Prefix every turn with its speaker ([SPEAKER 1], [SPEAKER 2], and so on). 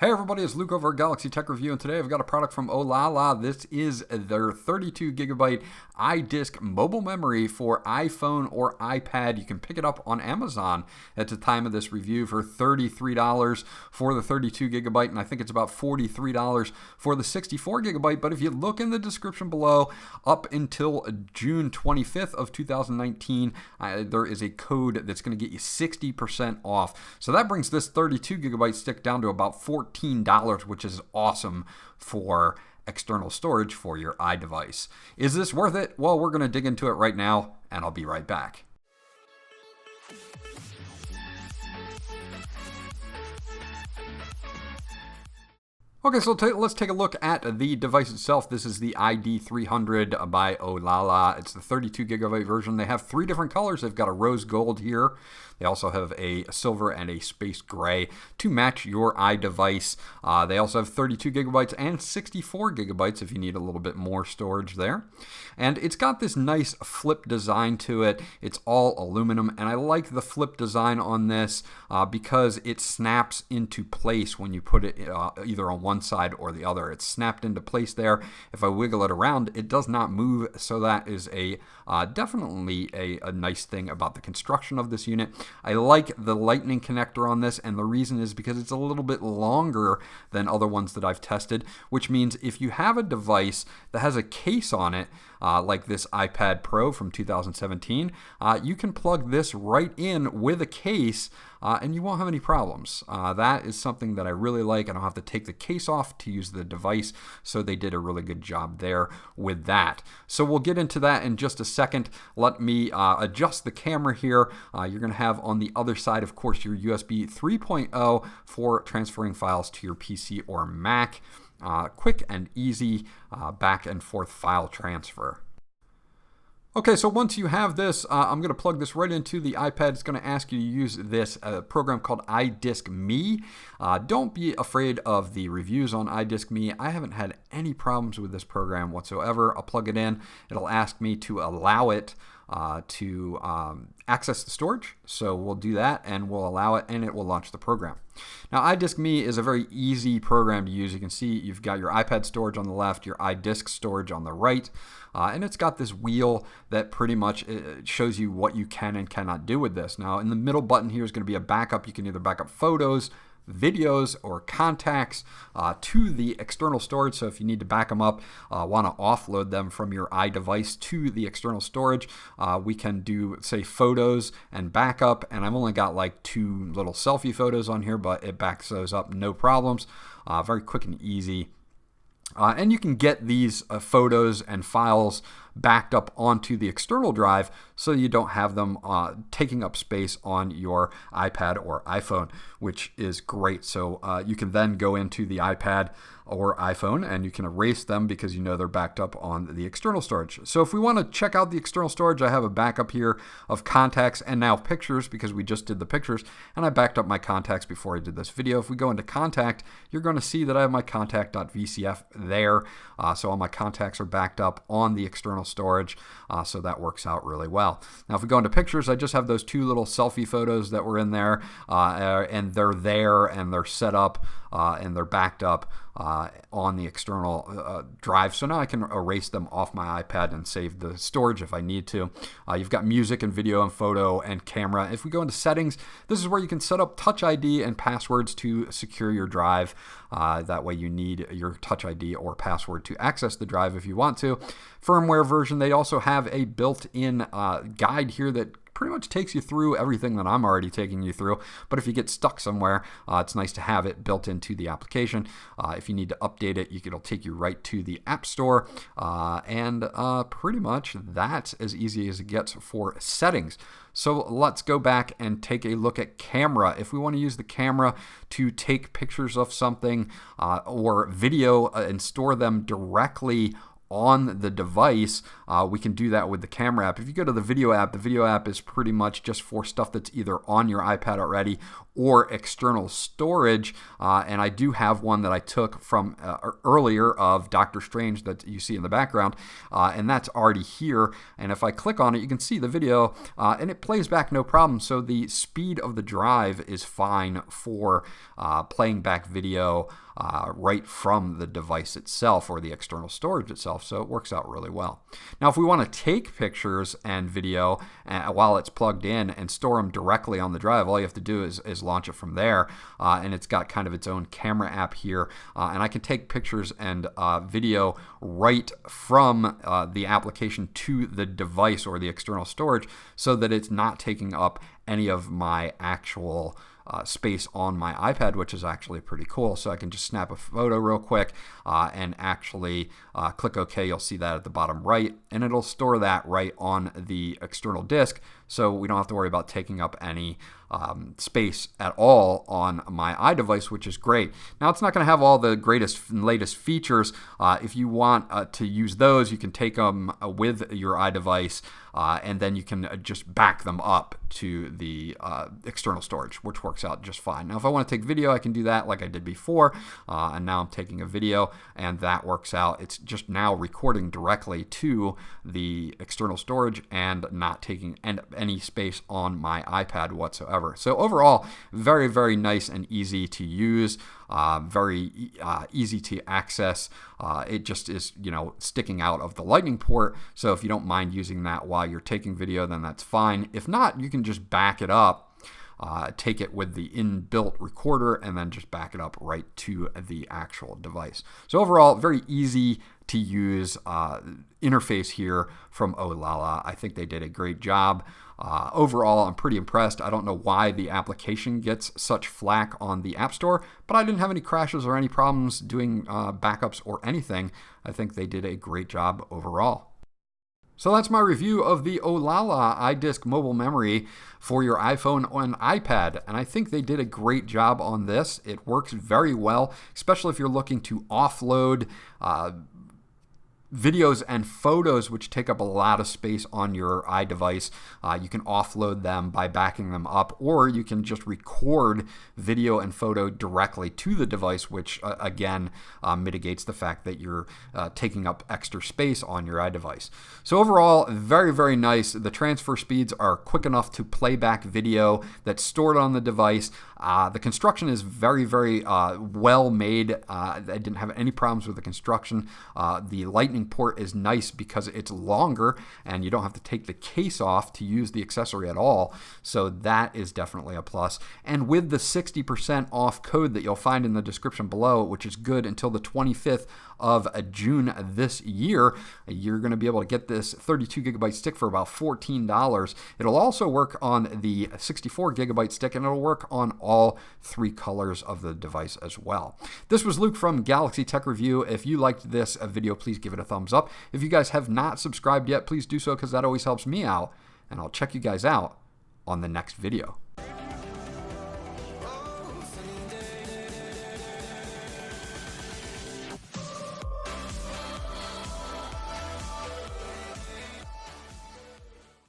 [SPEAKER 1] Hey everybody, it's Luke over at Galaxy Tech Review, and today I've got a product from OLALA. This is their 32 gigabyte iDisk mobile memory for iPhone or iPad. You can pick it up on Amazon at the time of this review for $33 for the 32 gigabyte, and I think it's about $43 for the 64 gigabyte. But if you look in the description below, up until June 25th of 2019, there is a code that's going to get you 60% off. So that brings this 32 gigabyte stick down to about $14, which is awesome for external storage for your iDevice. Is this worth it? Well, we're going to dig into it right now, and I'll be right back. Okay, so let's take a look at the device itself. This is the ID300 by OLALA. It's the 32 gigabyte version. They have three different colors. They've got a rose gold here. They also have a silver and a space gray to match your iDevice. They also have 32 gigabytes and 64 gigabytes if you need a little bit more storage there. And it's got this nice flip design to it. It's all aluminum, and I like the flip design on this because it snaps into place when you put it either on one side or the other. It's snapped into place there. If I wiggle it around, it does not move, so that is definitely a nice thing about the construction of this unit. I like the lightning connector on this, and the reason is because it's a little bit longer than other ones that I've tested, which means if you have a device that has a case on it, like this iPad Pro from 2017, you can plug this right in with a case and you won't have any problems. That is something that I really like. I don't have to take the case off to use the device, so they did a really good job there with that. So we'll get into that in just a second. Let me adjust the camera here. You're going to have on the other side, of course, your USB 3.0 for transferring files to your PC or Mac. Quick and easy back and forth file transfer. Okay, so once you have this, I'm going to plug this right into the iPad. It's going to ask you to use this program called iDisk Me. Don't be afraid of the reviews on iDisk Me. I haven't had any problems with this program whatsoever. I'll plug it in. It'll ask me to allow it to access the storage. So we'll do that, and we'll allow it, and it will launch the program. Now, iDisk Me is a very easy program to use. You can see you've got your iPad storage on the left, your iDisk storage on the right, and it's got this wheel that pretty much shows you what you can and cannot do with this. Now, in the middle button here is going to be a backup. You can either back up photos, videos, or contacts to the external storage. So if you need to back them up, want to offload them from your iDevice to the external storage, we can do, say, photos and backup. And I've only got like 2 little selfie photos on here, but it backs those up no problems. Very quick and easy. And you can get these photos and files backed up onto the external drive so you don't have them taking up space on your iPad or iPhone, which is great. So you can then go into the iPad or iPhone and you can erase them because you know they're backed up on the external storage. So if we want to check out the external storage, I have a backup here of contacts and now pictures because we just did the pictures, and I backed up my contacts before I did this video. If we go into contact, you're going to see that I have my contact.vcf there. So all my contacts are backed up on the external storage, so that works out really well. Now if we go into pictures, I just have those 2 little selfie photos that were in there, and they're there and they're set up and they're backed up on the external drive. So now I can erase them off my iPad and save the storage if I need to. You've got music and video and photo and camera. If we go into settings, this is where you can set up Touch ID and passwords to secure your drive. That way you need your Touch ID or password to access the drive if you want to. Firmware version, they also have a built-in guide here that pretty much takes you through everything that I'm already taking you through. But if you get stuck somewhere, it's nice to have it built into the application. If you need to update it, it'll take you right to the App Store. And pretty much that's as easy as it gets for settings. So let's go back and take a look at camera. If we want to use the camera to take pictures of something or video and store them directly on the device, we can do that with the camera app. If you go to the video app is pretty much just for stuff that's either on your iPad already or external storage. And I do have one that I took from earlier of Doctor Strange that you see in the background, and that's already here. And if I click on it, you can see the video, and it plays back no problem. So the speed of the drive is fine for playing back video right from the device itself or the external storage itself, so it works out really well. Now, if we want to take pictures and video while it's plugged in and store them directly on the drive, all you have to do is launch it from there, and it's got kind of its own camera app here, and I can take pictures and video right from the application to the device or the external storage, so that it's not taking up any of my actual space on my iPad, which is actually pretty cool. So I can just snap a photo real quick and actually click OK. You'll see that at the bottom right, and it'll store that right on the external disk, so we don't have to worry about taking up any space at all on my iDevice, which is great. Now, it's not going to have all the greatest and latest features. If you want to use those, you can take them with your iDevice, and then you can just back them up to the external storage, which works out just fine. Now, if I want to take video, I can do that like I did before, and now I'm taking a video, and that works out. It's just now recording directly to the external storage and not taking any space on my iPad whatsoever. So overall, very, very nice and easy to use, very easy to access. It just is, sticking out of the Lightning port. So if you don't mind using that while you're taking video, then that's fine. If not, you can just back it up, take it with the inbuilt recorder, and then just back it up right to the actual device. So overall, very easy to use interface here from OLALA. I think they did a great job. Overall, I'm pretty impressed. I don't know why the application gets such flack on the App Store, but I didn't have any crashes or any problems doing backups or anything. I think they did a great job overall. So that's my review of the OLALA iDisk mobile memory for your iPhone and iPad, and I think they did a great job on this. It works very well, especially if you're looking to offload videos and photos which take up a lot of space on your iDevice. You can offload them by backing them up, or you can just record video and photo directly to the device, which again mitigates the fact that you're taking up extra space on your iDevice. So overall, very, very nice. The transfer speeds are quick enough to play back video that's stored on the device. The construction is very, very well made. I didn't have any problems with the construction. The Lightning port is nice because it's longer and you don't have to take the case off to use the accessory at all. So that is definitely a plus. And with the 60% off code that you'll find in the description below, which is good until the 25th of June this year, you're going to be able to get this 32 gigabyte stick for about $14. It'll also work on the 64 gigabyte stick, and it'll work on all three colors of the device as well. This was Luke from Galaxy Tech Review. If you liked this video, please give it a thumbs up. If you guys have not subscribed yet, please do so, because that always helps me out, and I'll check you guys out on the next video.